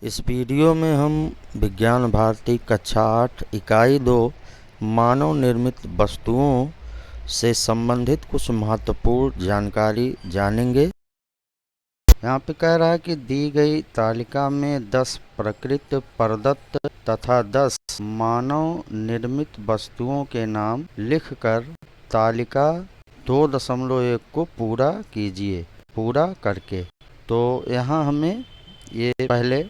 इस वीडियो में हम विज्ञान भारती कक्षा 8 इकाई 2 मानव निर्मित वस्तुओं से संबंधित कुछ महत्वपूर्ण जानकारी जानेंगे। यहाँ पे कह रहा है कि दी गई तालिका में 10 प्रकृत प्रदत्त तथा 10 मानव निर्मित वस्तुओं के नाम लिखकर तालिका 2.1 को पूरा कीजिए। पूरा करके तो यहाँ हमें ये पहले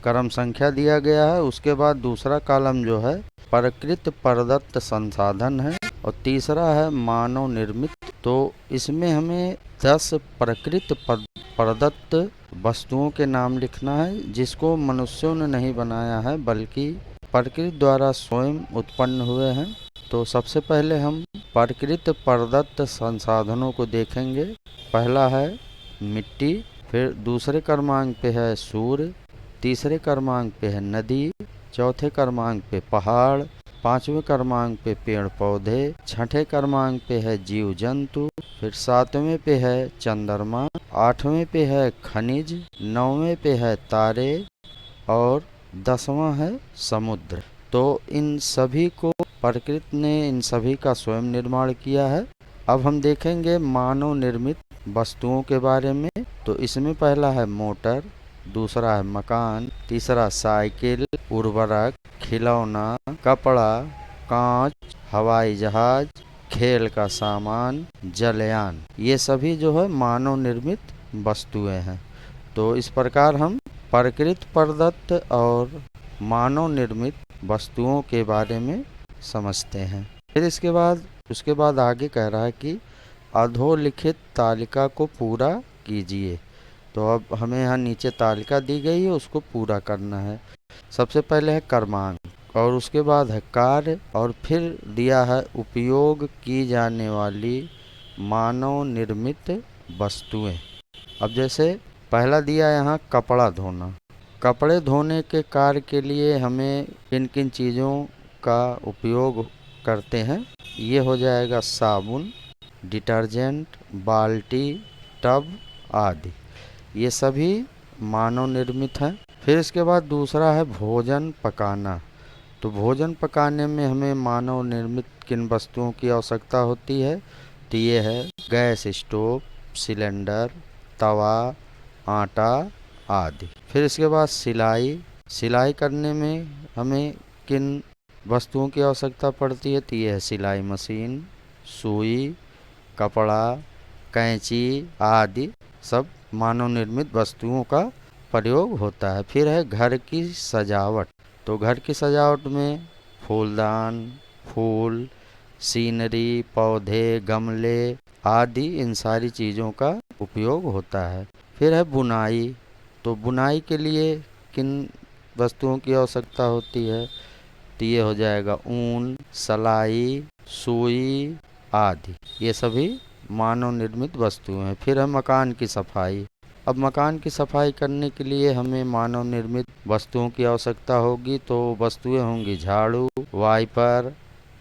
क्रम संख्या दिया गया है, उसके बाद दूसरा कॉलम जो है प्रकृत प्रदत्त संसाधन है और तीसरा है मानव निर्मित। तो इसमें हमें 10 प्रकृत प्रदत्त वस्तुओं के नाम लिखना है जिसको मनुष्यों ने नहीं बनाया है बल्कि प्रकृति द्वारा स्वयं उत्पन्न हुए हैं। तो सबसे पहले हम प्रकृत प्रदत्त संसाधनों को देखेंगे। पहला है मिट्टी, फिर दूसरे क्रमांक पे है सूर्य, तीसरे क्रमांक पे है नदी, चौथे क्रमांक पे पहाड़, पांचवें क्रमांक पे पेड़ पौधे, छठे क्रमांक पे है जीव जंतु, फिर सातवें पे है चंद्रमा, आठवें पे है खनिज, नौवें पे है तारे और 10वां है समुद्र। तो इन सभी को प्रकृति ने इन सभी का स्वयं निर्माण किया है। अब हम देखेंगे मानव निर्मित वस्तुओं के बारे में। तो इसमें पहला है मोटर, दूसरा है मकान, तीसरा साइकिल, उर्वरक, खिलौना, कपड़ा, कांच, हवाई जहाज, खेल का सामान, जलयान, ये सभी जो है मानव निर्मित वस्तुएं हैं। तो इस प्रकार हम प्रकृति प्रदत्त और मानव निर्मित वस्तुओं के बारे में समझते हैं। फिर उसके बाद आगे कह रहा है कि अधोलिखित तालिका को पूरा कीजिए। तो अब हमें यहाँ नीचे तालिका दी गई है, उसको पूरा करना है। सबसे पहले है क्रमांक और उसके बाद है कार्य और फिर दिया है उपयोग की जाने वाली मानव निर्मित वस्तुएं। अब जैसे पहला दिया यहाँ कपड़ा धोना। कपड़े धोने के कार्य के लिए हमें किन किन चीज़ों का उपयोग करते हैं, ये हो जाएगा साबुन, डिटर्जेंट, बाल्टी, टब आदि, ये सभी मानव निर्मित हैं। फिर इसके बाद दूसरा है भोजन पकाना। तो भोजन पकाने में हमें मानव निर्मित किन वस्तुओं की आवश्यकता होती है, तो ये है गैस स्टोव, सिलेंडर, तवा, आटा आदि। फिर इसके बाद सिलाई करने में हमें किन वस्तुओं की आवश्यकता पड़ती है, तो ये है सिलाई मशीन, सुई, कपड़ा, कैंची आदि सब मानव निर्मित वस्तुओं का प्रयोग होता है। फिर है घर की सजावट। तो घर की सजावट में फूलदान, फूल, सीनरी, पौधे, गमले आदि इन सारी चीज़ों का उपयोग होता है। फिर है बुनाई। तो बुनाई के लिए किन वस्तुओं की आवश्यकता होती है, तो ये हो जाएगा ऊन, सलाई, सुई आदि, ये सभी मानव निर्मित वस्तुएं हैं। फिर है मकान की सफाई। अब मकान की सफाई करने के लिए हमें मानव निर्मित वस्तुओं की आवश्यकता होगी। तो वस्तुएं होंगी झाड़ू, वाइपर,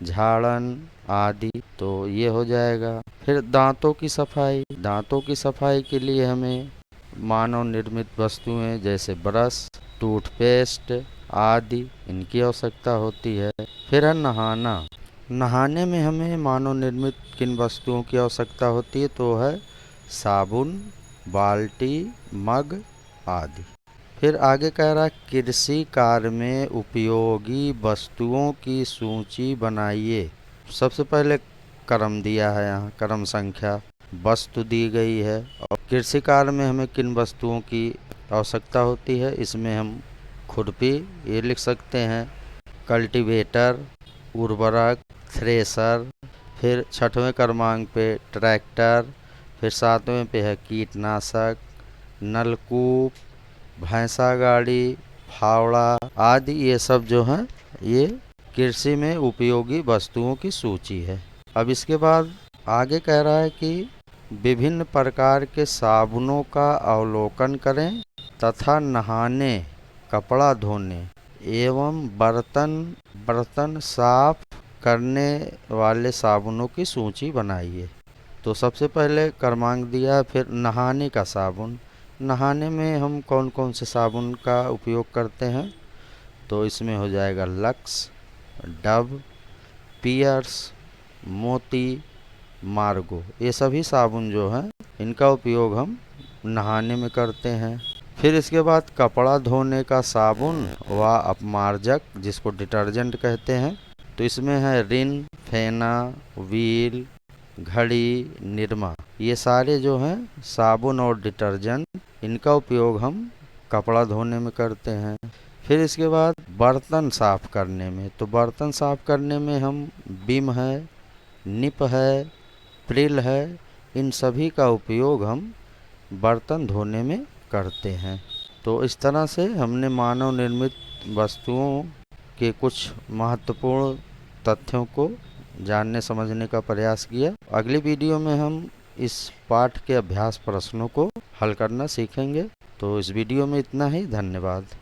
झाड़न आदि, तो ये हो जाएगा। फिर दांतों की सफाई। दांतों की सफाई के लिए हमें मानव निर्मित वस्तुएं जैसे ब्रश, टूथपेस्ट आदि इनकी आवश्यकता होती है। फिर है नहाना। नहाने में हमें मानव निर्मित किन वस्तुओं की आवश्यकता होती है, तो है साबुन, बाल्टी, मग आदि। फिर आगे कह रहा है कृषि कार्य में उपयोगी वस्तुओं की सूची बनाइए। सबसे पहले क्रम दिया है, यहाँ क्रम संख्या, वस्तु दी गई है और कृषि कार्य में हमें किन वस्तुओं की आवश्यकता होती है, इसमें हम खुरपी ये लिख सकते हैं, कल्टीवेटर, उर्वरक, थ्रेसर, फिर छठवें क्रमांक पे ट्रैक्टर, फिर सातवें पे है कीटनाशक, नलकूप, भैंसा गाड़ी, फावड़ा आदि, ये सब जो हैं ये कृषि में उपयोगी वस्तुओं की सूची है। अब इसके बाद आगे कह रहा है कि विभिन्न प्रकार के साबुनों का अवलोकन करें तथा नहाने, कपड़ा धोने एवं बर्तन साफ करने वाले साबुनों की सूची बनाइए। तो सबसे पहले क्रमांक दिया है, फिर नहाने का साबुन। नहाने में हम कौन कौन से साबुन का उपयोग करते हैं, तो इसमें हो जाएगा लक्स, डव, पियर्स, मोती, मार्गो। ये सभी साबुन जो हैं इनका उपयोग हम नहाने में करते हैं। फिर इसके बाद कपड़ा धोने का साबुन व अपमार्जक, जिसको डिटर्जेंट कहते हैं, तो इसमें है रिन, फेना, व्हील, घड़ी, निरमा। ये सारे जो हैं साबुन और डिटर्जेंट, इनका उपयोग हम कपड़ा धोने में करते हैं। फिर इसके बाद बर्तन साफ़ करने में, तो बर्तन साफ़ करने में हम विम है, निप है, प्रिल है, इन सभी का उपयोग हम बर्तन धोने में करते हैं। तो इस तरह से हमने मानव निर्मित वस्तुओं के कुछ महत्वपूर्ण तथ्यों को जानने समझने का प्रयास किया। अगली वीडियो में हम इस पाठ के अभ्यास प्रश्नों को हल करना सीखेंगे। तो इस वीडियो में इतना ही। धन्यवाद।